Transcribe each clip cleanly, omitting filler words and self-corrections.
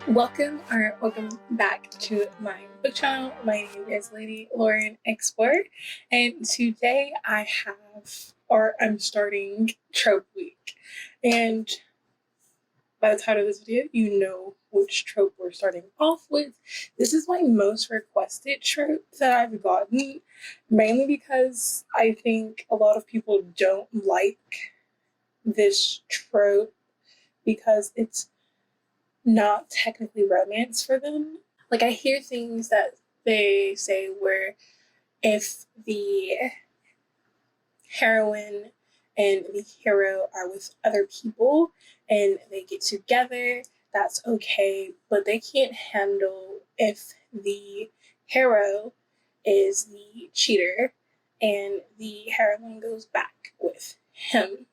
Welcome back to my book channel. My name is Lady Lauren Explorer, and today I'm starting Trope Week. And by the title of this video, you know which trope we're starting off with. This is my most requested trope that I've gotten, mainly because I think a lot of people don't like this trope because it's not technically romance for them. Like, I hear things that they say where if the heroine and the hero are with other people and they get together, that's okay, but they can't handle if the hero is the cheater and the heroine goes back with him.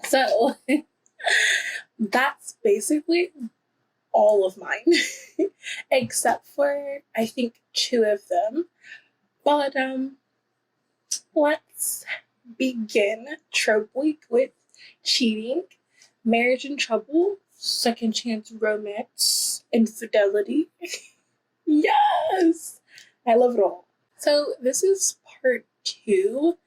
So that's basically all of mine, except for I think 2 of them. But let's begin Trope Week with cheating, marriage in trouble, second chance romance, infidelity. Yes, I love it all. So this is part 2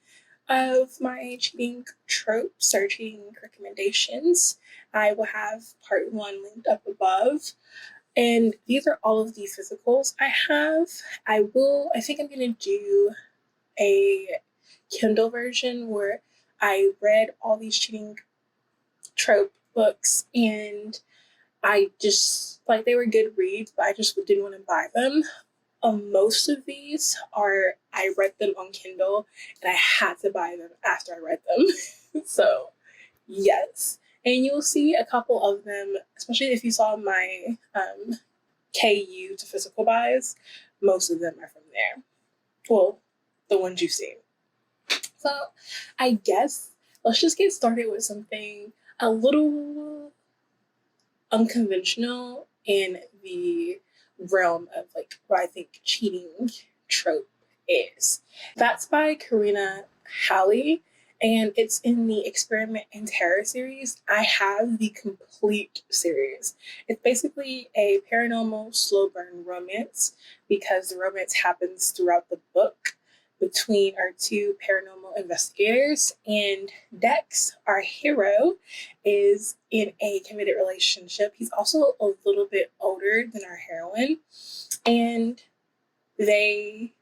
of my cheating trope searching recommendations. I will have part 1 linked up above. And these are all of the physicals I have. I think I'm going to do a Kindle version where I read all these cheating trope books and I just, like, they were good reads, but I just didn't want to buy them. Most of these I read them on Kindle and I had to buy them after I read them. So, yes. And you'll see a couple of them, especially if you saw my KU to physical buys, most of them are from there. Well, the ones you've seen. So, I guess let's just get started with something a little unconventional in the realm of like what I think cheating trope is. That's by Karina Halley, and it's in the Experiment in Terror series. I have the complete series. It's basically a paranormal slow burn romance because the romance happens throughout the book between our 2 paranormal investigators, and Dex, our hero, is in a committed relationship. He's also a little bit older than our heroine, and they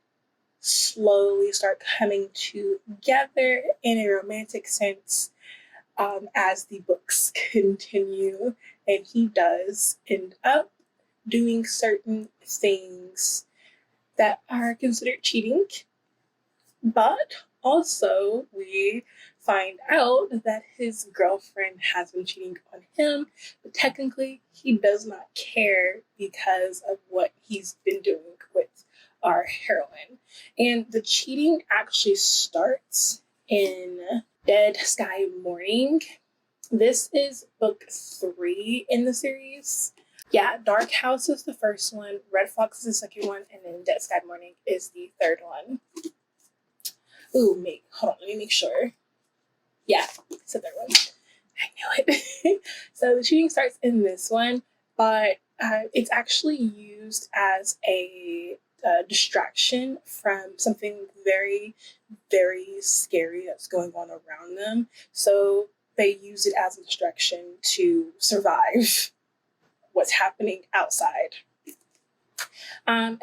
slowly start coming together in a romantic sense as the books continue, and he does end up doing certain things that are considered cheating. But also, we find out that his girlfriend has been cheating on him, but technically he does not care because of what he's been doing with our heroine. And the cheating actually starts in Dead Sky Morning. This is book 3 in the series. Yeah, Dark House is the first one, Red Fox is the second one, and then Dead Sky Morning is the third one. Hold on, let me make sure. Yeah, it's the third one. I knew it. So the cheating starts in this one, but it's actually used as a distraction from something very, very scary that's going on around them. So they use it as a distraction to survive what's happening outside.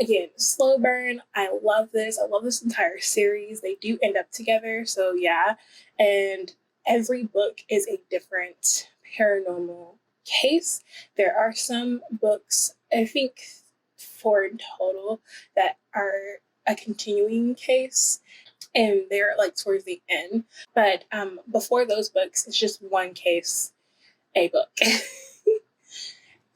Again, slow burn. I love this. I love this entire series. They do end up together, so yeah. And every book is a different paranormal case. There are some books, I think 4 in total, that are a continuing case, and they're like towards the end. But before those books, it's just one case, a book.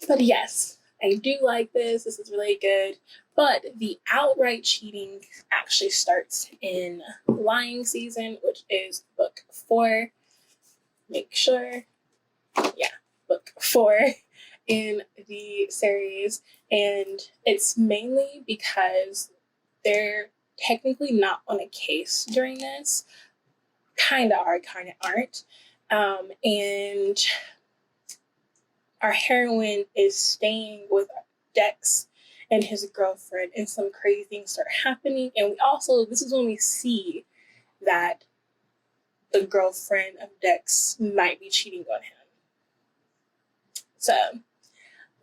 But yes, I do like this. This is really good. But the outright cheating actually starts in Lying Season, which is book 4. Make sure. Yeah, book 4 in the series. And it's mainly because they're technically not on a case during this. Kind of are, kind of aren't. And our heroine is staying with Dex and his girlfriend, and some crazy things start happening. And we also, this is when we see that the girlfriend of Dex might be cheating on him. So,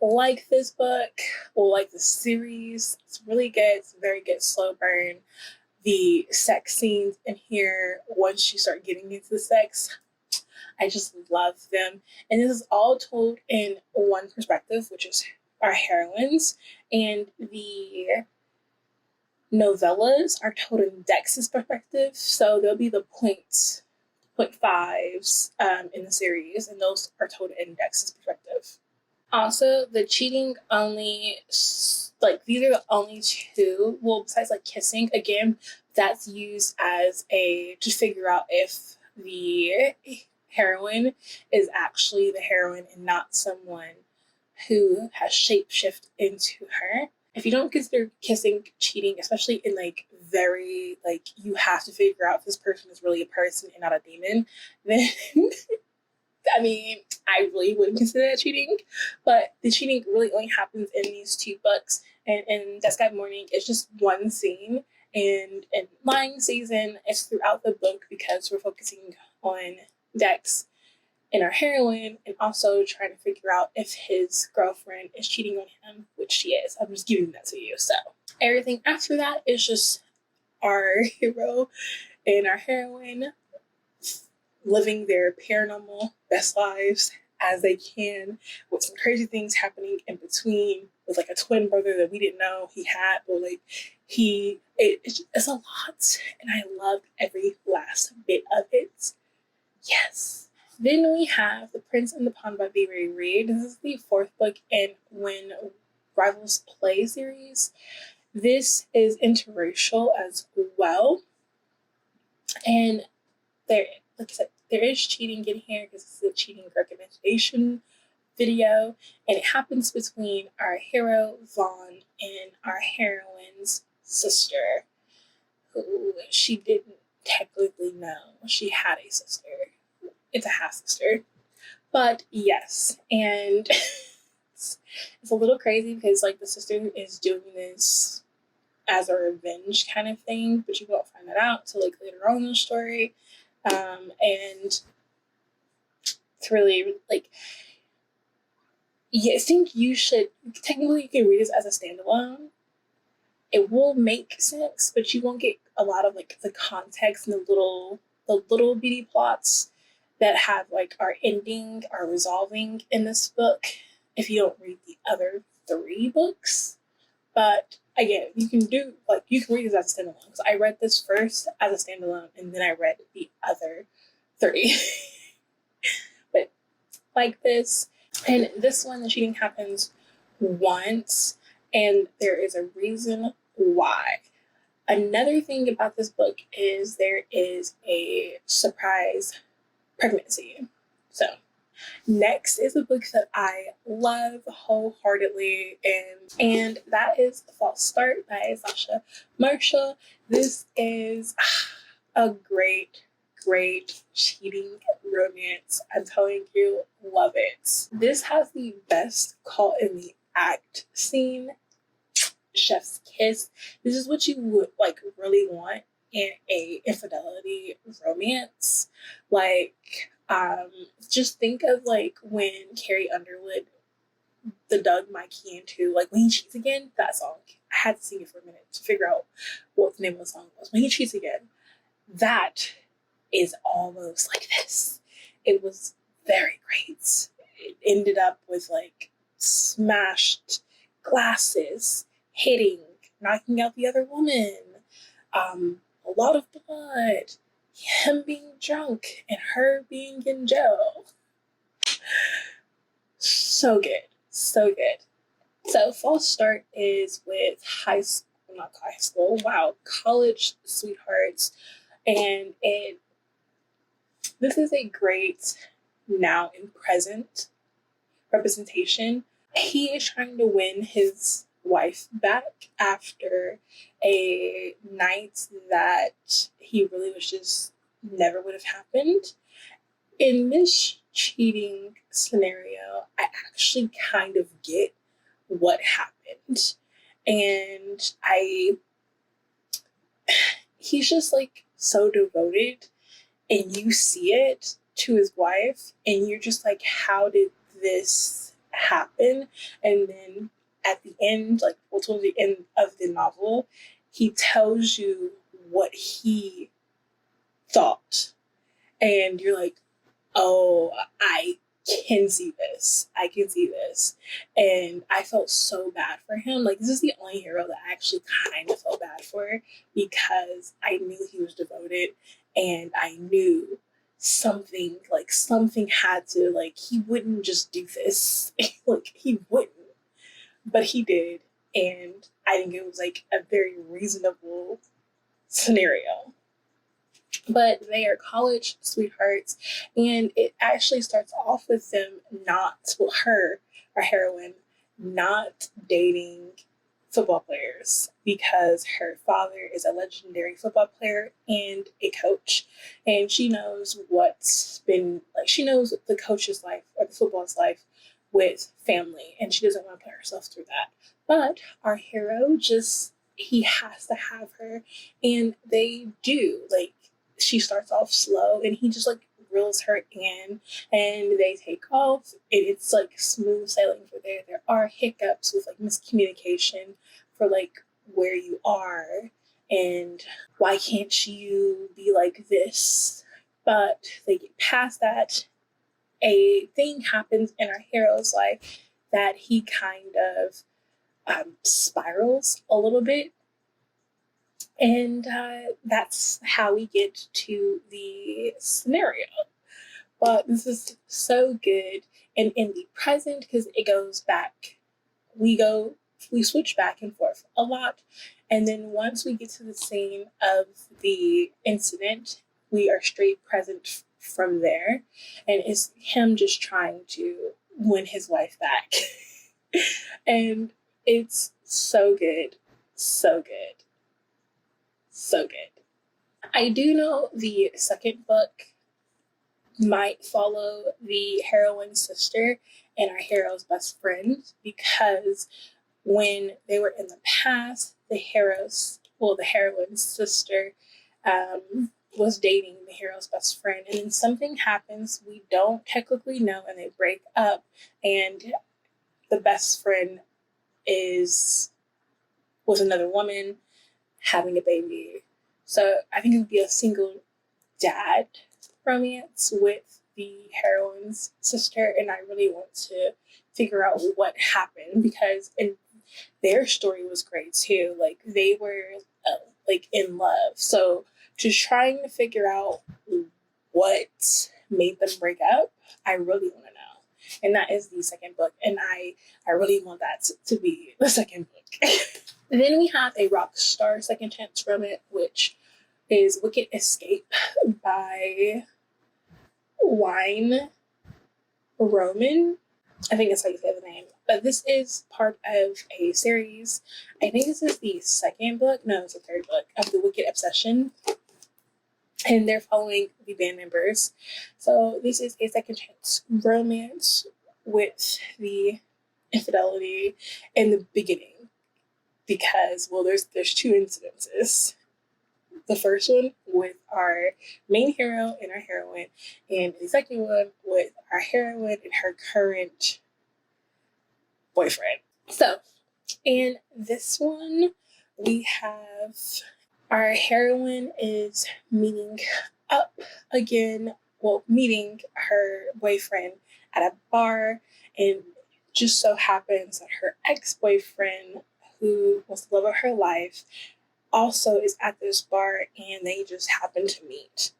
like this book, or like the series, it's really good. It's a very good slow burn. The sex scenes in here, once you start getting into the sex, I just love them. And this is all told in one perspective, which is our heroines. And the novellas are told in Dex's perspective. So there'll be the point fives in the series, and those are told in Dex's perspective. Also, the cheating only, like, these are the only two, well, besides like kissing, again, that's used as to figure out if the heroine is actually the heroine and not someone who has shapeshifted into her. If you don't consider kissing cheating, especially in like very, like, you have to figure out if this person is really a person and not a demon, then I mean, I really wouldn't consider that cheating. But the cheating really only happens in these two books. And in Death Sky Morning, it's just one scene. And in Lying Season, it's throughout the book because we're focusing on Dex and our heroine, and also trying to figure out if his girlfriend is cheating on him, which she is. I'm just giving that to you. So everything after that is just our hero and our heroine living their paranormal best lives as they can, with some crazy things happening in between, with like a twin brother that we didn't know he had, or like it's a lot, and I loved every last bit of it. Yes. Then we have The Prince and the Pawn by B. Reed. This is the fourth book in When Rivals Play series. This is interracial as well. And like I said, there is cheating in here because this is a cheating recommendation video. And it happens between our hero, Vaughn, and our heroine's sister, who she didn't technically know she had a sister. It's a half-sister. But yes, and it's a little crazy because like the sister is doing this as a revenge kind of thing, but you won't find that out until like later on in the story. And it's really like, yeah, I think you should, technically you can read this as a standalone. It will make sense, but you won't get a lot of like the context and the little bitty plots that have like our ending, our resolving in this book if you don't read the other three books. But again, you can read this as a standalone. Because I read this first as a standalone and then I read the other three. But like this, and this one, the cheating happens once, and there is a reason why. Another thing about this book is there is a surprise pregnancy. So next is a book that I love wholeheartedly, and that is The False Start by Sasha Marshall. This is a great cheating romance. I'm telling you, love it. This has the best call in the act scene, chef's kiss. This is what you would like really want in a infidelity romance. Like, just think of like when Carrie Underwood, the Doug Mikey into, like When He Cheats Again, that song. I had to sing it for a minute to figure out what the name of the song was. When He Cheats Again. That is almost like this. It was very great. It ended up with like smashed glasses, hitting, knocking out the other woman, a lot of blood, him being drunk, and her being in jail. So good. So good. So False Start is with college sweethearts. And this is a great now and present representation. He is trying to win his wife back after a night that he really wishes never would have happened. In this cheating scenario, I actually kind of get what happened. And he's just like so devoted, and you see it to his wife, and you're just like, how did this happen? And then at the end, like, well, towards the end of the novel, he tells you what he thought, and you're like, oh, I can see this. I can see this. And I felt so bad for him. Like, this is the only hero that I actually kind of felt bad for, because I knew he was devoted, and I knew something had to, like, he wouldn't just do this. Like, he wouldn't. But he did. And I think it was like a very reasonable scenario. But they are college sweethearts, and it actually starts off with them her, our heroine, not dating football players, because her father is a legendary football player and a coach, and she knows she knows the coach's life or the football's life with family, and she doesn't want to put herself through that. But our hero he has to have her, and they do. Like, she starts off slow, and he just like reels her in, and they take off, and it's like smooth sailing for there. There are hiccups with like miscommunication for like where you are and why can't you be like this, but they get past that. A thing happens in our hero's life that he kind of spirals a little bit. And that's how we get to the scenario. But this is so good. And in the present, because it goes back, we switch back and forth a lot. And then once we get to the scene of the incident, we are straight present from there. And it's him just trying to win his wife back. And it's so good. So good. So good. I do know the second book might follow the heroine's sister and our hero's best friend, because when they were in the past, the heroine's sister was dating the hero's best friend, and then something happens we don't technically know, and they break up, and the best friend is with another woman having a baby. So I think it would be a single dad romance with the heroine's sister, and I really want to figure out what happened, because their story was great too. Like, they were like in love. So just trying to figure out what made them break up, I really want to know. And that is the second book, and I really want that to be the second book. Then we have a rock star second chance romance, which is Wicked Escape by Wine Roman. I think that's how you say the name. But this is part of a series. I think this is the second book. No, it's the third book of the Wicked Obsession. And they're following the band members. So this is a second chance romance with the infidelity in the beginning. Because, well, there's two incidences. The first one with our main hero and our heroine, and the second one with our heroine and her current boyfriend. So, in this one, we have our heroine is meeting her boyfriend at a bar, and just so happens that her ex-boyfriend, who was the love of her life, also is at this bar, and they just happen to meet.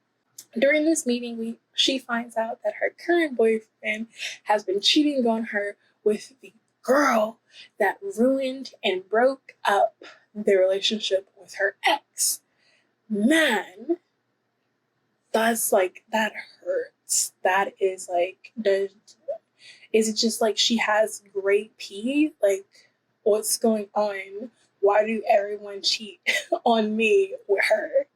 During this meeting, she finds out that her current boyfriend has been cheating on her with the girl that ruined and broke up their relationship with her ex. Man, that's like, that hurts. That is like, is it just like she has great pee? Like, what's going on? Why do everyone cheat on me with her?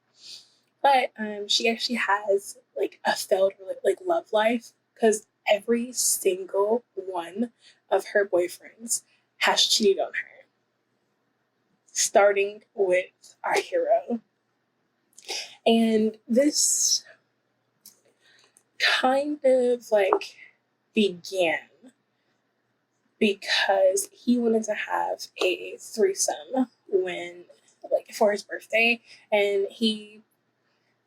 But she actually has like a failed like love life, because every single one of her boyfriends has cheated on her, starting with our hero. And this kind of like began because he wanted to have a threesome for his birthday, and he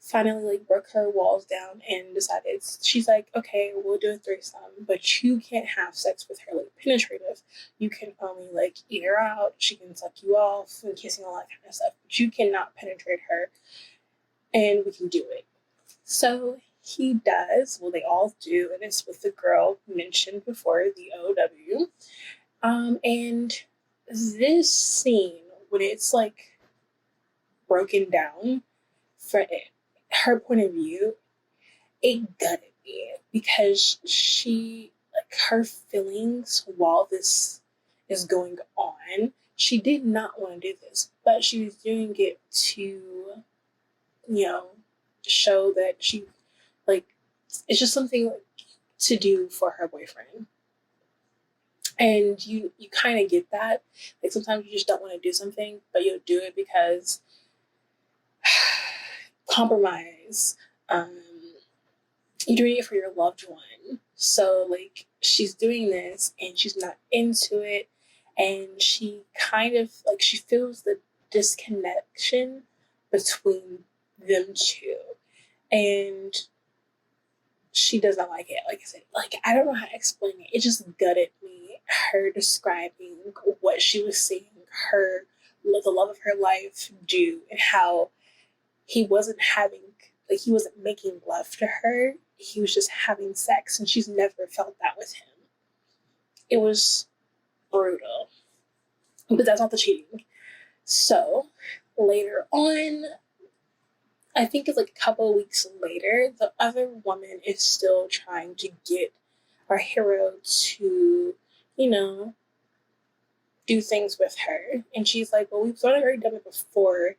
finally like broke her walls down and decided, she's like, okay, we'll do a threesome, but you can't have sex with her like penetrative. You can only like eat her out, she can suck you off and kissing, all that kind of stuff, but you cannot penetrate her, and we can do it. So he does, well, they all do, and it's with the girl mentioned before, the OW. And this scene, when it's like broken down for her point of view, it gutted me because her feelings while this is going on, she did not want to do this, but she was doing it to, show that she, it's just something to do for her boyfriend. And you kind of get that. Like, sometimes you just don't want to do something, but you'll do it because compromise. You're doing it for your loved one. So, like, she's doing this and she's not into it. And she kind of, she feels the disconnection between them two. And she does not like it. Like I said, I don't know how to explain it. It just gutted me, her describing what she was seeing the love of her life do, and how he wasn't making love to her. He was just having sex, and she's never felt that with him. It was brutal. But that's not the cheating. So later on, I think it's a couple of weeks later, the other woman is still trying to get our hero to, do things with her. And she's like, well, we've already done it before.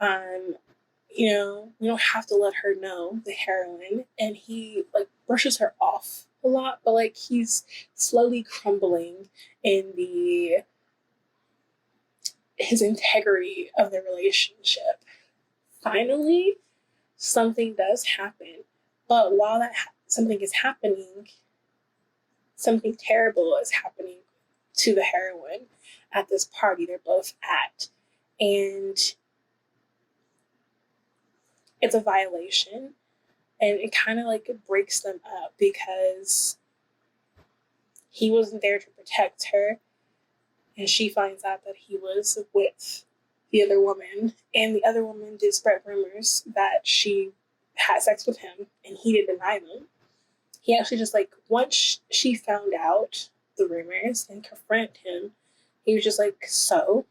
We don't have to let her know, the heroine. And he brushes her off a lot, but he's slowly crumbling in his integrity of the relationship. Finally, something does happen, but while something is happening, something terrible is happening to the heroine at this party they're both at, and it's a violation, and it kind of breaks them up because he wasn't there to protect her, and she finds out that he was with the other woman, and the other woman did spread rumors that she had sex with him, and he didn't deny them. He actually just once she found out the rumors and confronted him, he was just so?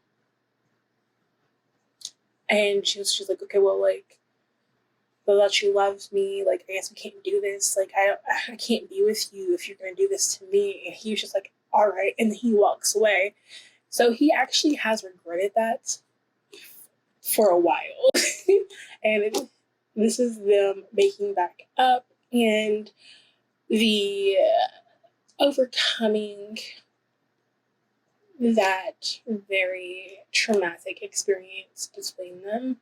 And she was just okay, well, that you loves me, I guess we can't do this, I can't be with you if you're gonna do this to me. And he was just all right, and then he walks away. So he actually has regretted that for a while. And this is them making back up and the overcoming that very traumatic experience between them.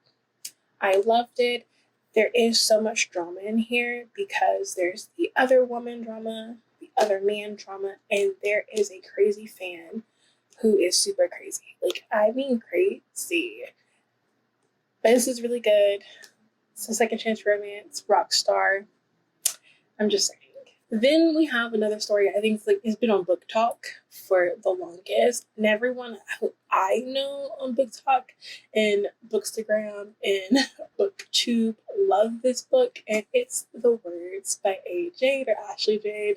I loved it. There is so much drama in here because there's the other woman drama, the other man drama, and there is a crazy fan who is super crazy. I mean crazy. But this is really good. It's a second chance romance, rock star. I'm just saying. Then we have another story. I think it's been on Booktok for the longest. And everyone who I know on Booktok and Bookstagram and Booktube love this book. And it's The Words by A. Jade, or Ashley Jade.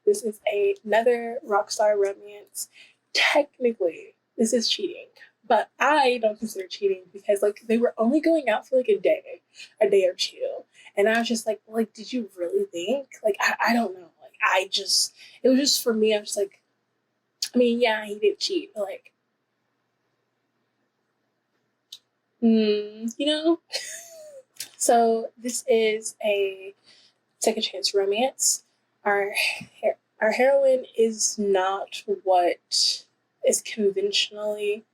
This is another rock star romance. Technically, this is cheating. But I don't consider cheating because they were only going out for a day or two. And I was just did you really think? I don't know. It was just for me, I was yeah, he did cheat, but So this is a second chance romance. Our our heroine is not what is conventionally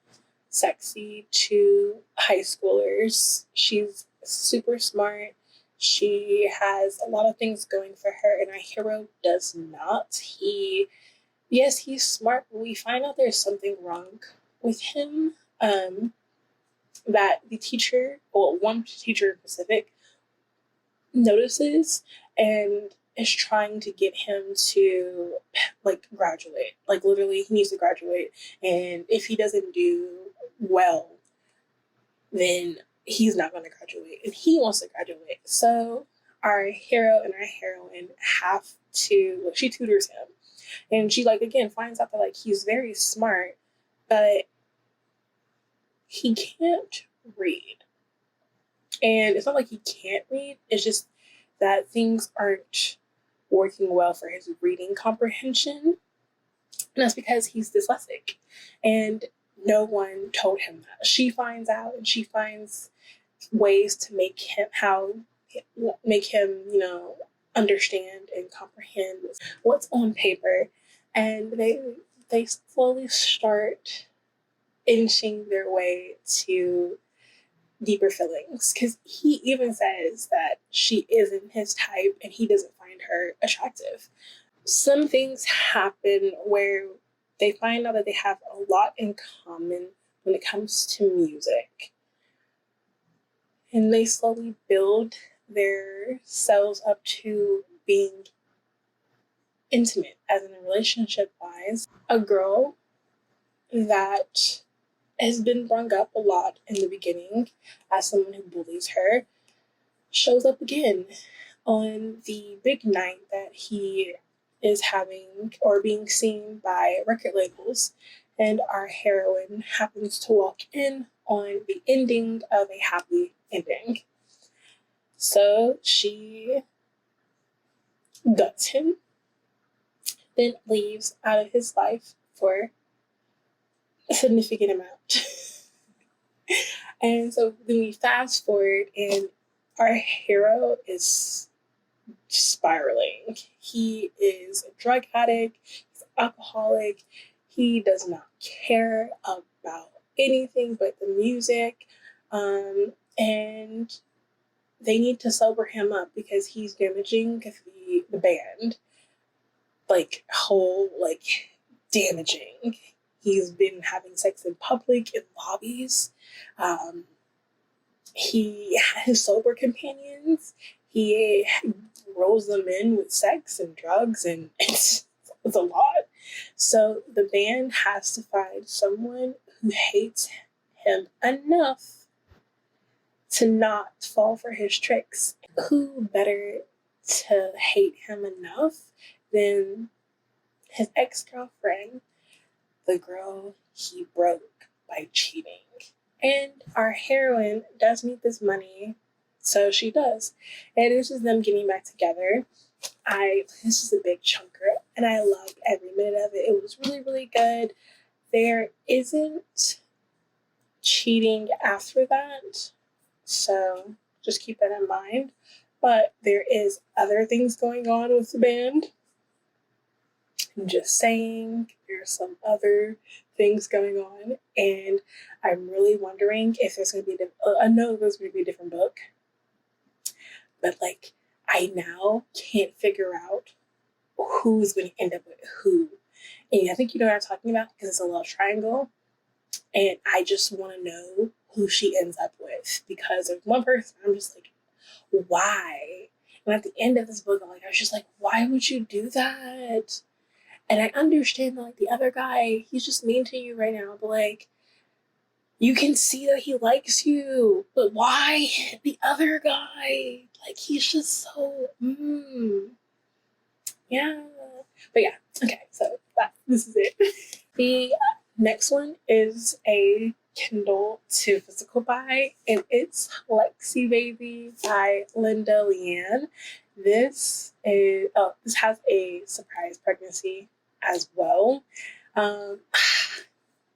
sexy to high schoolers. She's super smart. She has a lot of things going for her, and our hero does not. Yes, he's smart, but we find out there's something wrong with him. That the teacher, well, one teacher in specific, notices and is trying to get him to graduate. Like literally, he needs to graduate, and if he doesn't do well, then he's not going to graduate, and he wants to graduate. So our hero and our heroine have to. She tutors him, and she again finds out that he's very smart, but he can't read. And it's not like he can't read, it's just that things aren't working well for his reading comprehension. And that's because he's dyslexic. And no one told him that. She finds out, and she finds ways to make him, understand and comprehend what's on paper. And they slowly start inching their way to deeper feelings, because he even says that she isn't his type and he doesn't find her attractive. Some things happen where they find out that they have a lot in common when it comes to music, and they slowly build their selves up to being intimate, as in a relationship wise. A girl that has been brung up a lot in the beginning as someone who bullies her shows up again on the big night that he is having or being seen by record labels, and our heroine happens to walk in on the ending of a happy ending. So she guts him, then leaves out of his life for a significant amount. And so then we fast forward, and our hero is spiraling. He is a drug addict, he's an alcoholic, he does not care about anything but the music. And they need to sober him up because he's damaging the band. Damaging. He's been having sex in public, in lobbies. He has sober companions. He rolls them in with sex and drugs, and it's a lot. So the band has to find someone who hates him enough to not fall for his tricks. Who better to hate him enough than his ex-girlfriend, the girl he broke by cheating. And our heroine does need this money, so she does. And this is them getting back together. This is a big chunker, and I loved every minute of it. It was really, really good. There isn't cheating after that, so just keep that in mind. But there is other things going on with the band. I'm just saying, there's some other things going on, and I'm really wondering if there's going to be I know there's going to be a different book, but I now can't figure out who's going to end up with who. And I think you know what I'm talking about, because it's a love triangle, and I just want to know who she ends up with, because there's one person I'm just why? And at the end of this book, I was just why would you do that? And I understand that the other guy, he's just mean to you right now, but you can see that he likes you, but why the other guy? He's just so yeah. But yeah, okay, so this is it. The next one is a Kindle to physical buy, and it's Lexi Baby by Linda Leanne. This has a surprise pregnancy as well.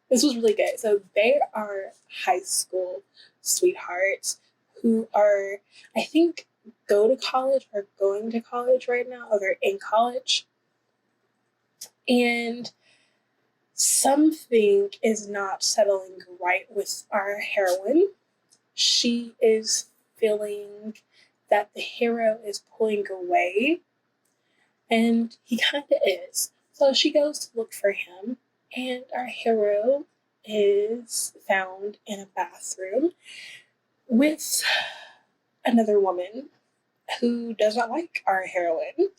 This was really good. So they are high school sweethearts who are, I think, go to college or going to college right now, or they're in college. And something is not settling right with our heroine. She is feeling that the hero is pulling away, and he kind of is. So she goes to look for him, and our hero is found in a bathroom with another woman who does not like our heroine.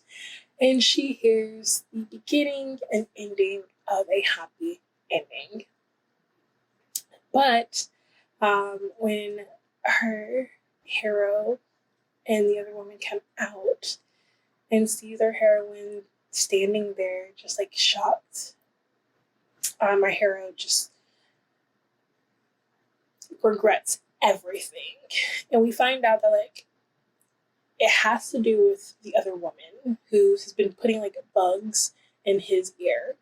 And she hears the beginning and ending of a happy ending. But when her hero and the other woman come out and see their heroine standing there just like shocked, our hero just regrets everything. And we find out that like it has to do with the other woman who has been putting like bugs in his ear.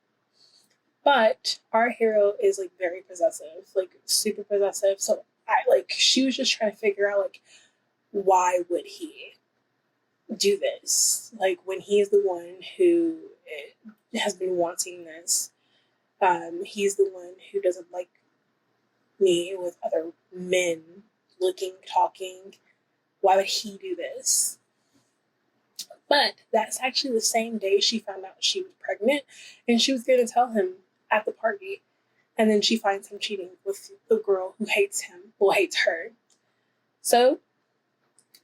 But our hero is like very possessive, like super possessive. So she was just trying to figure out like, why would he do this? Like when he's the one who has been wanting this. He's the one who doesn't like me with other men looking, talking. Why would he do this? But that's actually the same day she found out she was pregnant, and she was going to tell him at the party. And then she finds him cheating with the girl who hates him, well, hates her. So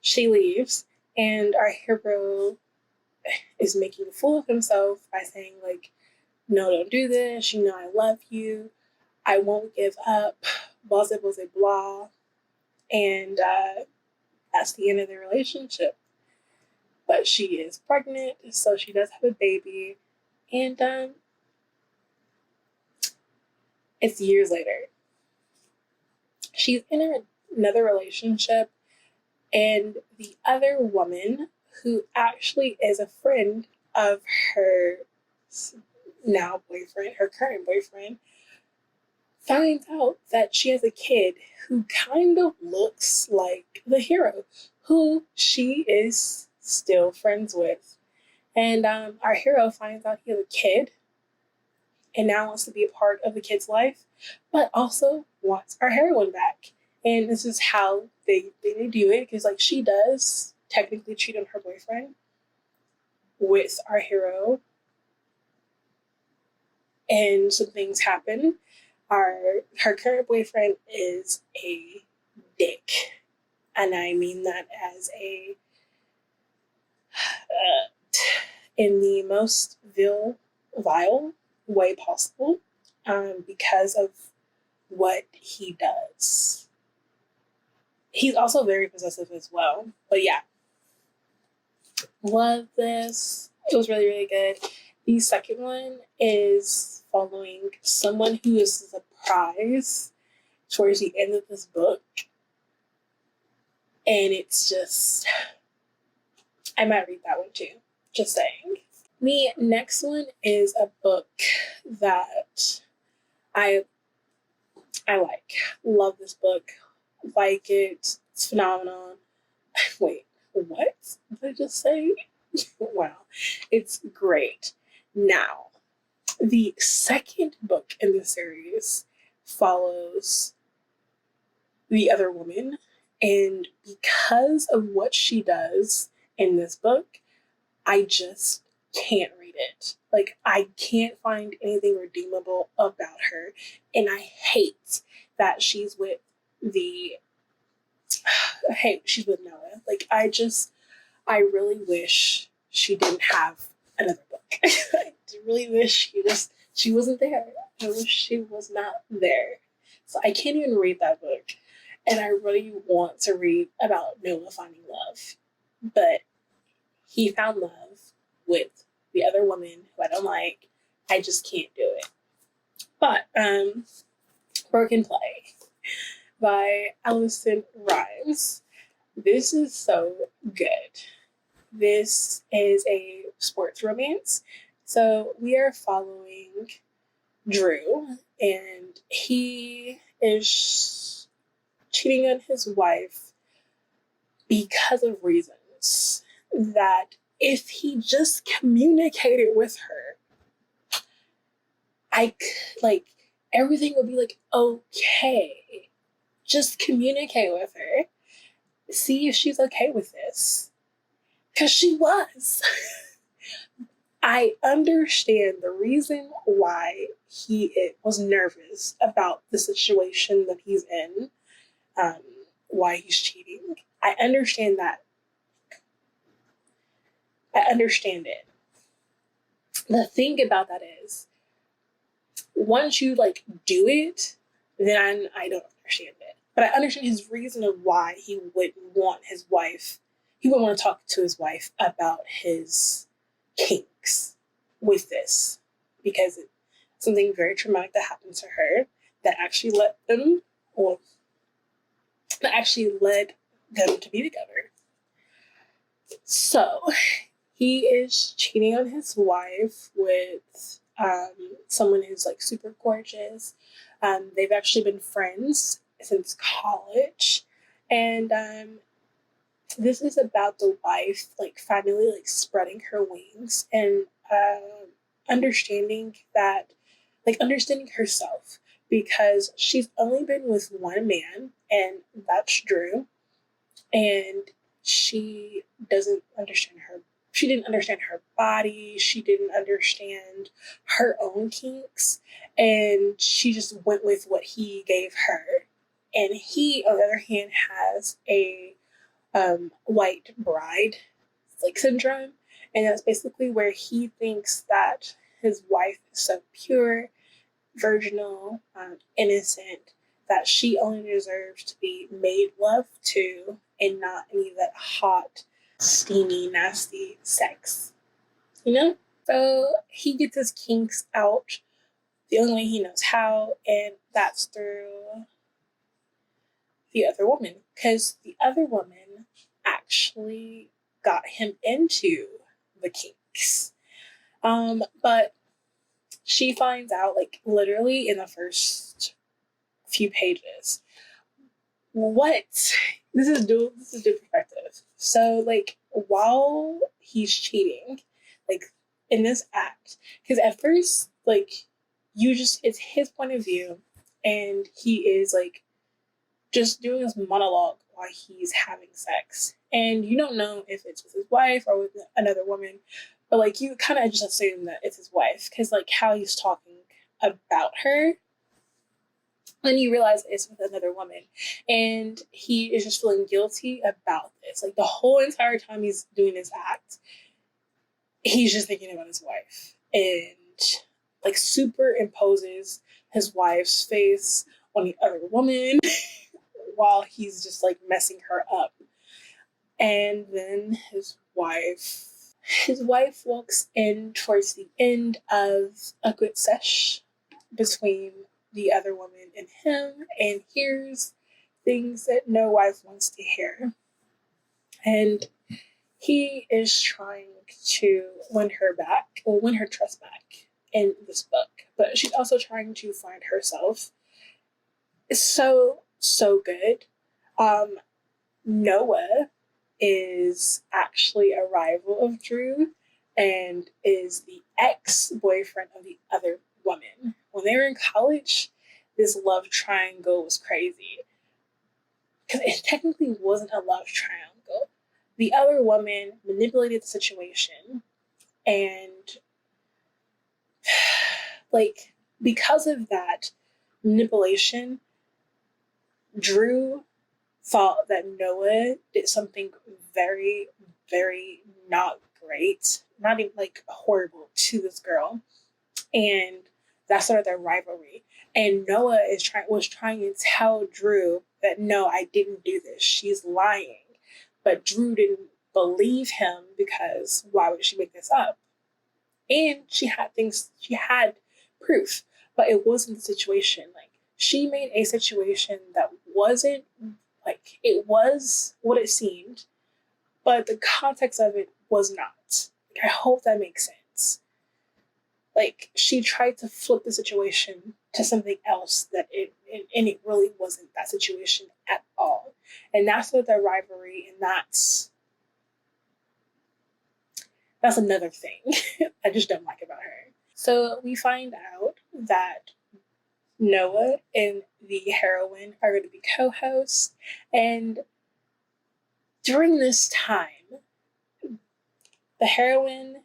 she leaves, and our hero is making a fool of himself by saying, like, no, don't do this. You know, I love you. I won't give up. Blah, blah, blah, blah. And that's the end of the relationship. But she is pregnant, so she does have a baby. And it's years later. She's in another relationship, and the other woman, who actually is a friend of her now boyfriend, her current boyfriend, finds out that she has a kid who kind of looks like the hero, who she is still friends with. And our hero finds out he has a kid and now wants to be a part of the kid's life, but also wants our heroine back. And this is how they do it, because like she does technically cheat on her boyfriend with our hero, and some things happen. Her current boyfriend is a dick, and I mean that as a in the most vile way possible, because of what he does. He's also very possessive as well. But yeah, love this. It was really, really good. The second one is following someone who is a surprise towards the end of this book. And it's just, I might read that one too. Just saying. The next one is a book that I like. Love this book. Like it. It's phenomenal. Wait, what did I just say? Wow. It's great. Now, the second book in the series follows the other woman, and because of what she does in this book, I just can't read it. Like, I can't find anything redeemable about her, and I hate that she's with she's with Noah. Like, I really wish she didn't have another book. I really wish she wasn't there. I wish she was not there. So I can't even read that book. And I really want to read about Noah finding love. But he found love with the other woman who I don't like. I just can't do it. But Broken Play by Allison Rimes. This is so good. This is a sports romance. So we are following Drew, and he is cheating on his wife because of reasons. knows that if he just communicated with her, everything would be like, okay. Just communicate with her. See if she's okay with this. Because she was. I understand the reason why he was nervous about the situation that he's in, why he's cheating. I understand that. I understand it. The thing about that is, once you do it, then I don't understand it. But I understand his reason of why he wouldn't want his wife, he wouldn't want to talk to his wife about his kinks with this, because it's something very traumatic that happened to her that actually led them to be together. So he is cheating on his wife with someone who's super gorgeous. They've actually been friends since college, and this is about the wife finally spreading her wings and understanding herself, because she's only been with one man, and that's Drew, and she didn't understand her body. She didn't understand her own kinks, and she just went with what he gave her. And he, on the other hand, has a white bride syndrome, and that's basically where he thinks that his wife is so pure, virginal, innocent, that she only deserves to be made love to and not any of that hot, steamy, nasty sex. So he gets his kinks out the only way he knows how, and that's through the other woman, because the other woman actually got him into the kinks. But she finds out literally in the first few pages. This is dual perspective. So while he's cheating, in this act, because at first it's his point of view, and he is just doing this monologue while he's having sex, and you don't know if it's with his wife or with another woman, but you kind of just assume that it's his wife, because how he's talking about her, then you realize it's with another woman, and he is just feeling guilty about this. The whole entire time he's doing this act, he's just thinking about his wife, and superimposes his wife's face on the other woman while he's just messing her up. And then his wife walks in towards the end of a good sesh between the other woman and him, and hears things that no wife wants to hear. And he is trying to win her trust back in this book, but she's also trying to find herself. It's so good. Noah is actually a rival of Drew and is the ex-boyfriend of the other woman. When they were in college, this love triangle was crazy, because it technically wasn't a love triangle. The other woman manipulated the situation, and because of that manipulation, Drew thought that Noah did something very, very not great, not even horrible to this girl, and that started their rivalry. And Noah was trying to tell Drew that no, I didn't do this. She's lying, but Drew didn't believe him, because why would she make this up? And she had proof, but it wasn't the situation. She made a situation that wasn't it was what it seemed, but the context of it was not. I hope that makes sense. She tried to flip the situation to something else and it really wasn't that situation at all. And that's what their rivalry, and that's That's another thing I just don't like about her. So we find out that Noah and the heroine are going to be co-hosts, and during this time, the heroine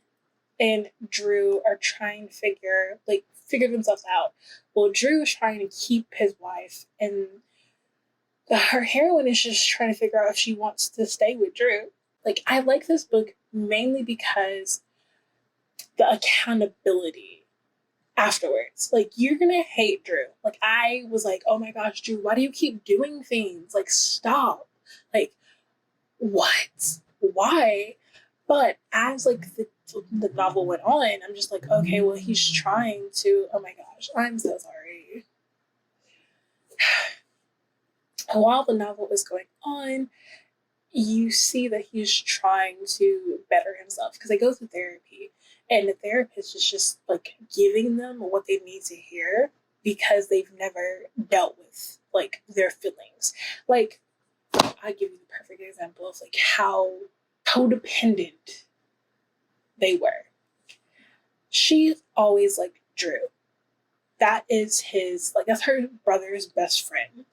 and Drew are trying to figure themselves out. Well, Drew is trying to keep his wife, and her heroine is just trying to figure out if she wants to stay with Drew. Like, I like this book mainly because the accountability afterwards. Like, you're gonna hate Drew. Like, I was like, oh my gosh, Drew, why do you keep doing things? Like, stop. Like, what? Why? But as like the novel went on, I'm just like, okay, well, he's trying to. Oh my gosh, I'm so sorry. While the novel is going on, you see that he's trying to better himself because they go through therapy, and the therapist is just like giving them what they need to hear because they've never dealt with like their feelings. Like, I give you the perfect example of like how codependent they were. She's always like Drew. That is that's her brother's best friend.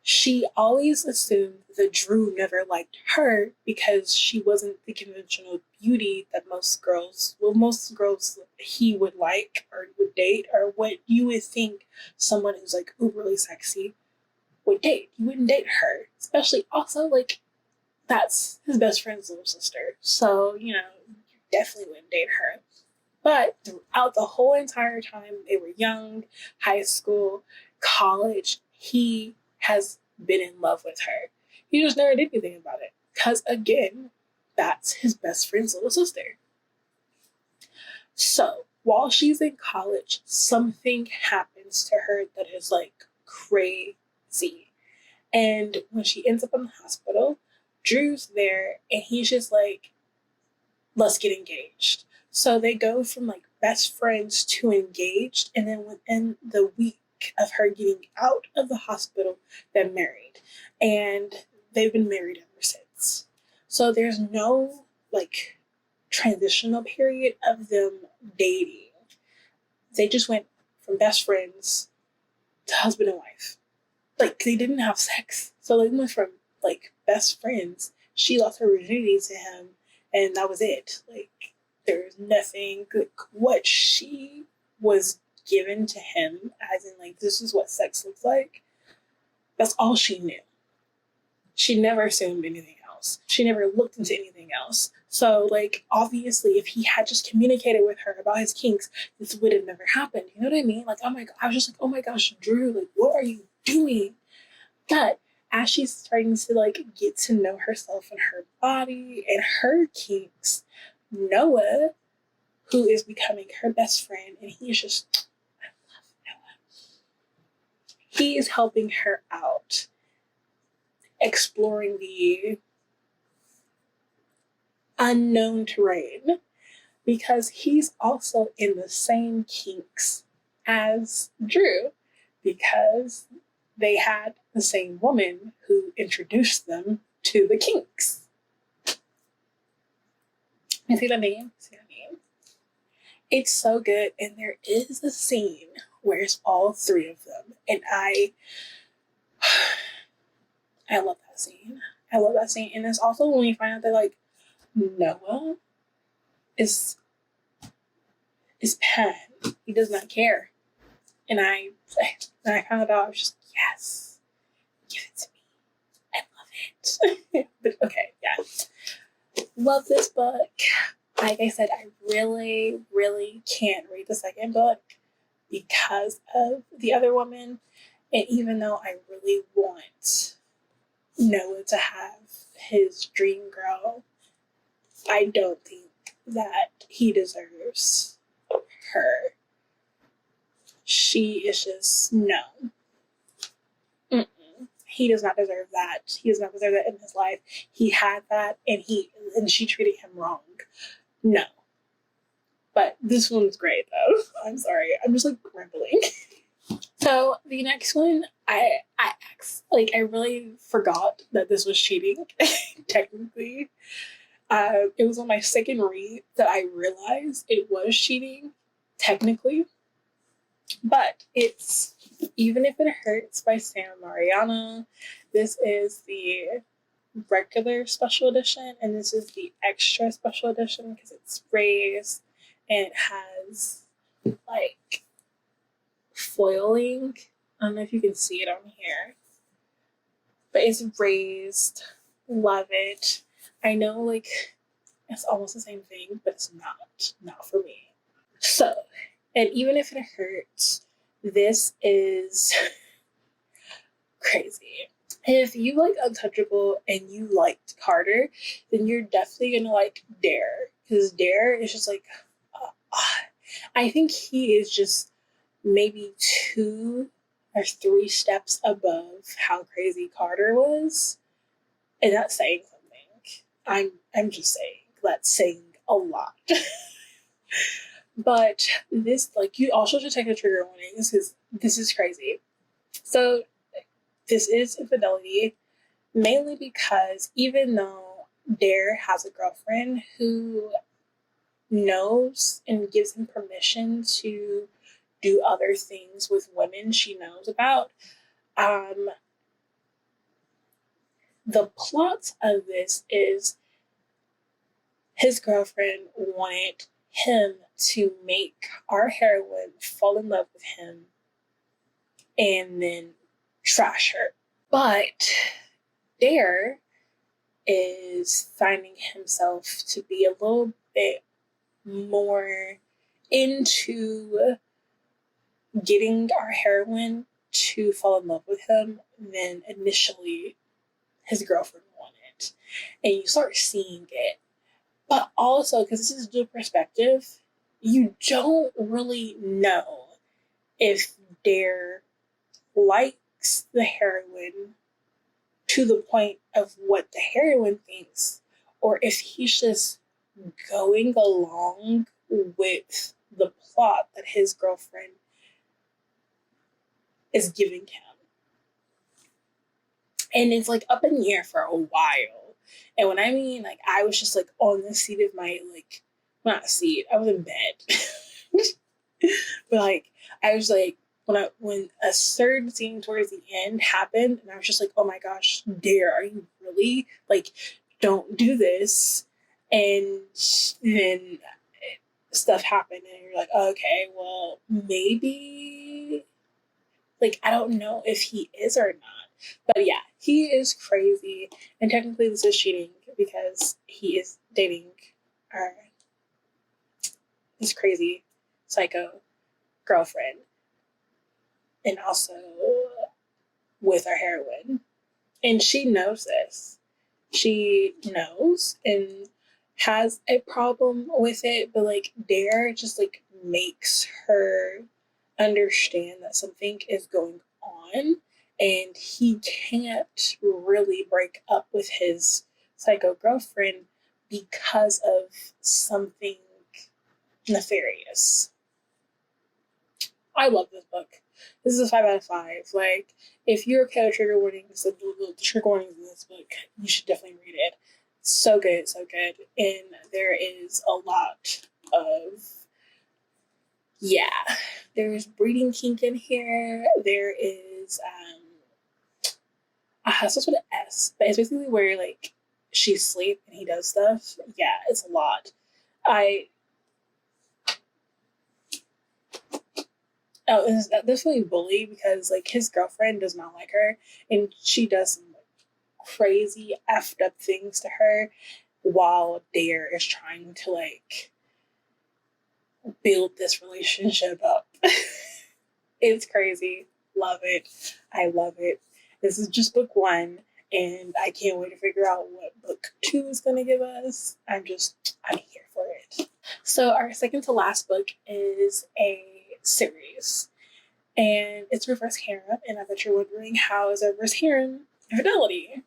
She always assumed that Drew never liked her because she wasn't the conventional beauty that most girls he would like or would date, or what you would think someone who's like uberly sexy would date. You wouldn't date her. Especially also, like, that's his best friend's little sister. So, you definitely wouldn't date her. But throughout the whole entire time they were young, high school, college, he has been in love with her. He just never did anything about it. Because, again, that's his best friend's little sister. So, while she's in college, something happens to her that is, like, crazy. And when she ends up in the hospital, Drew's there, and he's just like, let's get engaged. So they go from like best friends to engaged, and then within the week of her getting out of the hospital, they're married. And they've been married ever since. So there's no like transitional period of them dating. They just went from best friends to husband and wife. Like, they didn't have sex. So they went from like best friends. She lost her virginity to him, and that was it. Like, there's nothing good. What she was given to him, as in like, this is what sex looks like, that's all she knew. She never assumed anything else. She never looked into anything else. So, like, obviously, if he had just communicated with her about his kinks, this would have never happened. You know what I mean? Like, oh my God, I was just like, oh my gosh, Drew, like, what are you doing? But as she's starting to like get to know herself and her body and her kinks, Noah, who is becoming her best friend, and he's just, I love Noah. He is helping her out, exploring the unknown terrain, because he's also in the same kinks as Drew, because they had the same woman who introduced them to the kinks. You see what I mean? It's so good, and there is a scene where it's all three of them, and I love that scene. I love that scene, and it's also when you find out that like Noah is Pan. He does not care, and I found out, I was just, yes, give it to me. I love it. But okay, yeah. Love this book. Like I said, I really, really can't read the second book because of the other woman. And even though I really want Noah to have his dream girl, I don't think that he deserves her. She is just, no. He does not deserve that. He does not deserve that in his life. He had that, and she treated him wrong. No. But this one's great, though. I'm sorry. I'm just, like, rambling. So, the next one, I really forgot that this was cheating, technically. It was on my second read that I realized it was cheating, technically. But it's Even If It Hurts by Sam Mariano. This is the regular special edition, and this is the extra special edition because it's raised and it has like foiling. I don't know if you can see it on here, but it's raised. Love it. I know, like, it's almost the same thing, but it's not for me. So, and Even If It Hurts, this is crazy. If you like Untouchable and you liked Carter, then you're definitely gonna like Dare, because Dare is just like, I think he is just maybe 2 or 3 steps above how crazy Carter was, and that's saying something. I'm just saying that's saying a lot. But this, like, you also should take the trigger warnings because this is crazy. So this is Infidelity, mainly because even though Dare has a girlfriend who knows and gives him permission to do other things with women she knows about, the plot of this is his girlfriend wanted him to make our heroine fall in love with him and then trash her. But Dare is finding himself to be a little bit more into getting our heroine to fall in love with him than initially his girlfriend wanted. And you start seeing it. But also, because this is dual perspective, you don't really know if Dare likes the heroine to the point of what the heroine thinks, or if he's just going along with the plot that his girlfriend is giving him. And it's like up in the air for a while. And when I mean, like, I was just like on the seat of my, like, not seat, I was in bed. But like, I was like, when a certain scene towards the end happened, and I was just like, oh my gosh, Dare, are you really? Like, don't do this. And then stuff happened, and you're like, oh, okay, well, maybe, like, I don't know if he is or not. But yeah, he is crazy. And technically this is cheating because he is dating his crazy psycho girlfriend. And also with our heroine. And she knows this. She knows and has a problem with it, but like Dare just like makes her understand that something is going on, and he can't really break up with his psycho girlfriend because of something nefarious. I love this book. This is a 5 out of 5. Like, if you're okay with trigger warnings, the trigger warnings in this book, you should definitely read it. So good, so good. And there is a lot of, yeah, there's breeding kink in here. There is, it starts with an S, but it's basically where, like, she sleeps and he does stuff. Yeah, it's a lot. It's definitely bully because, like, his girlfriend does not like her, and she does some crazy effed up things to her while Dare is trying to, like, build this relationship up. It's crazy. Love it. I love it. This is just book 1, and I can't wait to figure out what book 2 is going to give us. I'm here for it. So our second to last book is a series, and it's reverse harem. And I bet you're wondering, how is a reverse harem Infidelity?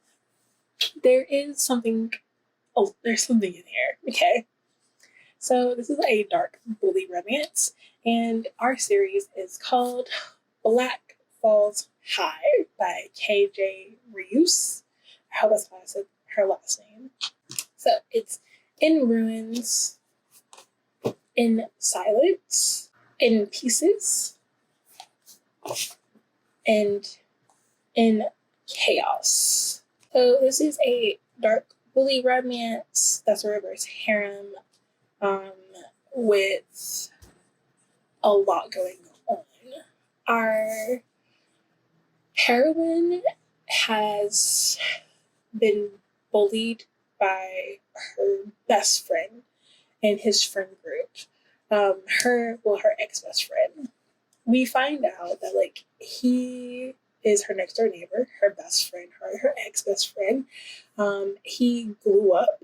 There's something in here. Okay, so this is a dark bully romance, and our series is called Black Falls High by KJ Reuse. I hope that's how I said her last name. So it's In ruins, in silence, in pieces, and in chaos. So this is a dark bully romance that's a reverse harem, with a lot going on. Our heroine has been bullied by her best friend and his friend group. Her ex-best friend. We find out that like he is her next door neighbor, her best friend, her ex-best friend. He grew up.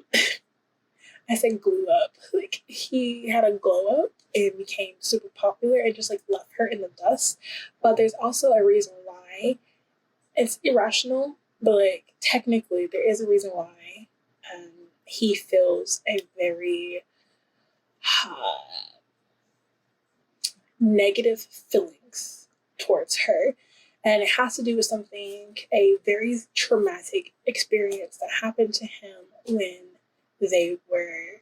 I said grew up. Like he had a glow up and became super popular and just like left her in the dust. But there's also a reason why. It's irrational, but like technically there is a reason why he feels a very negative feelings towards her. And it has to do with something, a very traumatic experience that happened to him when they were,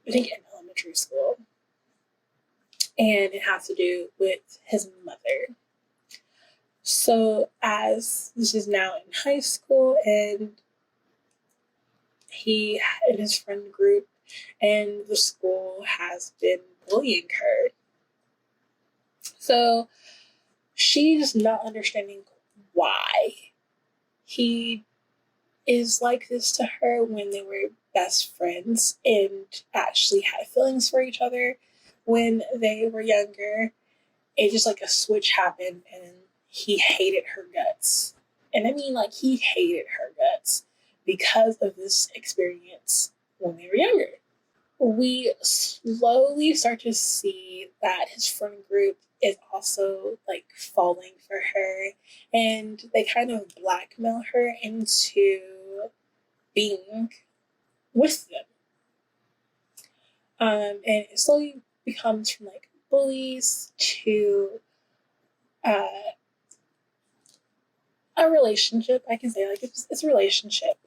I think, in elementary school. And it has to do with his mother. So as this is now in high school and he and his friend group and the school has been bullying her. So she's not understanding why he is like this to her when they were best friends and actually had feelings for each other when they were younger. It just like a switch happened and he hated her guts. And I mean like he hated her guts because of this experience when they were younger. We slowly start to see that his friend group is also like falling for her and they kind of blackmail her into being with them. And it slowly becomes from like bullies to a relationship. I can say like it's a relationship.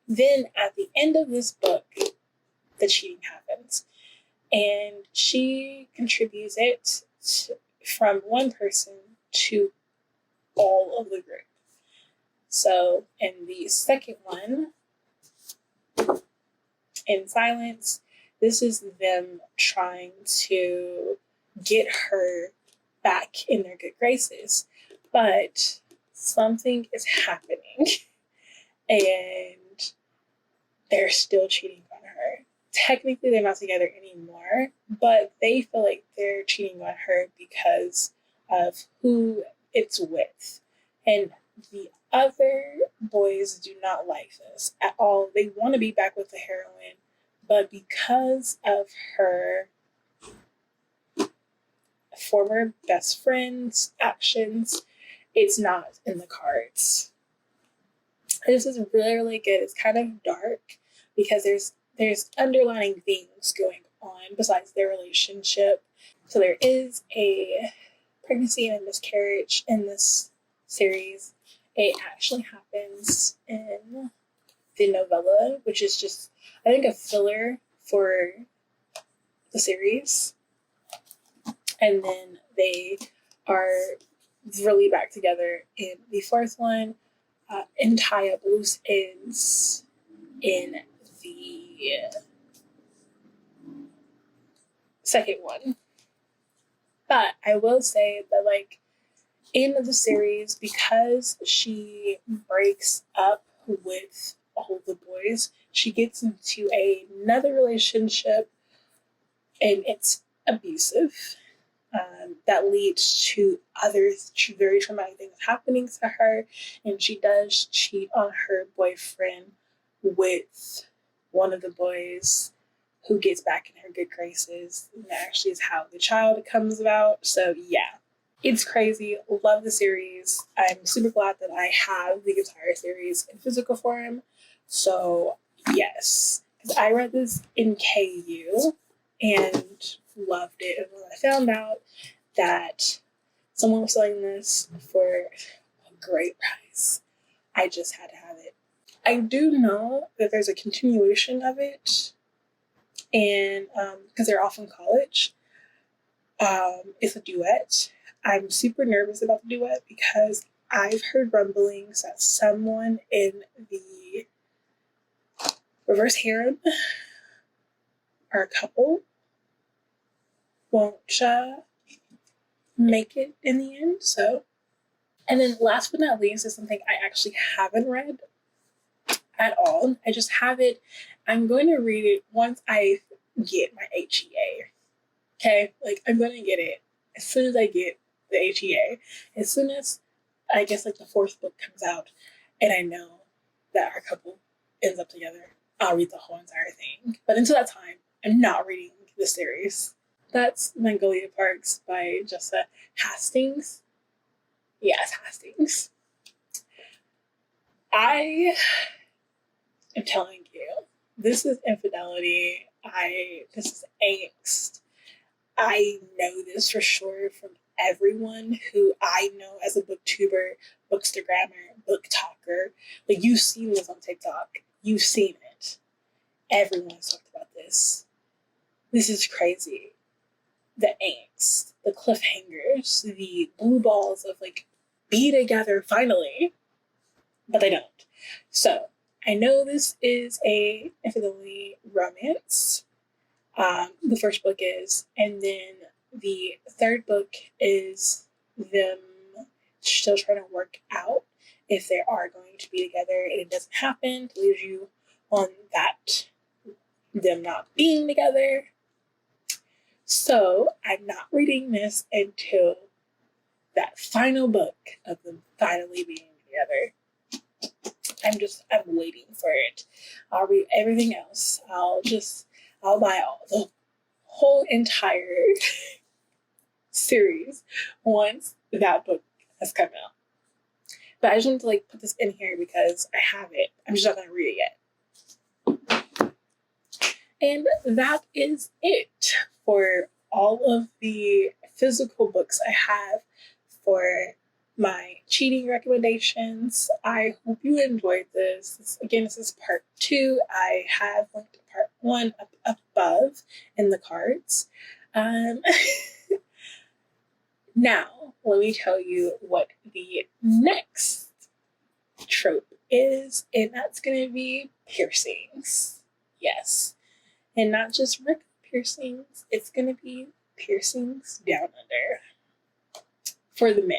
Then at the end of this book, the cheating happens. And she contributes it from one person to all of the group. So in the second one, in silence, this is them trying to get her back in their good graces. But something is happening and they're still cheating on her. Technically, they're not together anymore, but they feel like they're cheating on her because of who it's with. And the other boys do not like this at all. They want to be back with the heroine, but because of her former best friend's actions, it's not in the cards. This is really, really good. It's kind of dark because there's underlying things going on besides their relationship. So there is a pregnancy and a miscarriage in this series. It actually happens in the novella, which is just, I think, a filler for the series. And then they are really back together in the fourth one and tie up loose ends in the second one. But I will say that, like, in the series, because she breaks up with all the boys, she gets into another relationship and it's abusive. That leads to other very traumatic things happening to her, and she does cheat on her boyfriend with one of the boys who gets back in her good graces. And that actually is how the child comes about. So yeah, it's crazy. Love the series. I'm super glad that I have the entire series in physical form. So yes, because I read this in KU and loved it. And when I found out that someone was selling this for a great price, I just had to have it. I do know that there's a continuation of it and because they're all from college. It's a duet. I'm super nervous about the duet because I've heard rumblings that someone in the reverse harem or a couple won't make it in the end. So, and then last but not least is something I actually haven't read at all. I just have it. I'm going to read it once I get my HEA. Okay, like I'm going to get it as soon as I get the HEA. As soon as I guess like the 4th book comes out and I know that our couple ends up together, I'll read the whole entire thing. But until that time, I'm not reading the series. That's Magnolia Parks by Jessa Hastings. Yes, Hastings. I am telling you, this is infidelity. This is angst. I know this for sure from everyone who I know as a booktuber, bookstagrammer, booktalker. Like, you've seen this on TikTok. You've seen it. Everyone's talked about this. This is crazy. The angst, the cliffhangers, the blue balls of like, be together finally, but they don't. So I know this is a infidelity romance. The first book is, and then the 3rd book is them still trying to work out if they are going to be together, and it doesn't happen. It leaves you on that, them not being together. So I'm not reading this until that final book of them finally being together. I'm waiting for it. I'll read everything else. I'll buy the whole entire series once that book has come out. But I just wanted to like put this in here because I have it. I'm just not going to read it yet. And that is it for all of the physical books I have for my cheating recommendations. I hope you enjoyed this. Again, this is part 2. I have linked to part 1 up above in the cards. Now, let me tell you what the next trope is, and that's going to be piercings. Yes. And not just regular piercings, it's going to be piercings down under for the men.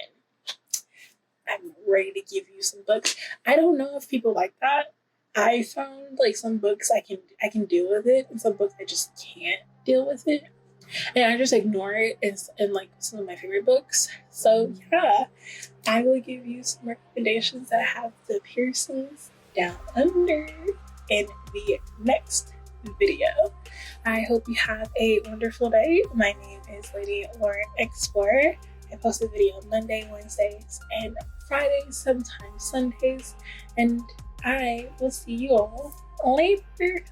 I'm ready to give you some books. I don't know if people like that. I found like some books I can deal with it, and some books I just can't deal with it. And I just ignore it in like some of my favorite books. So yeah, I will give you some recommendations that have the piercings down under in the next video. I hope you have a wonderful day. My name is Lady Lauren Explorer. I post a video Monday, Wednesdays, and Fridays, sometimes Sundays, and I will see you all later.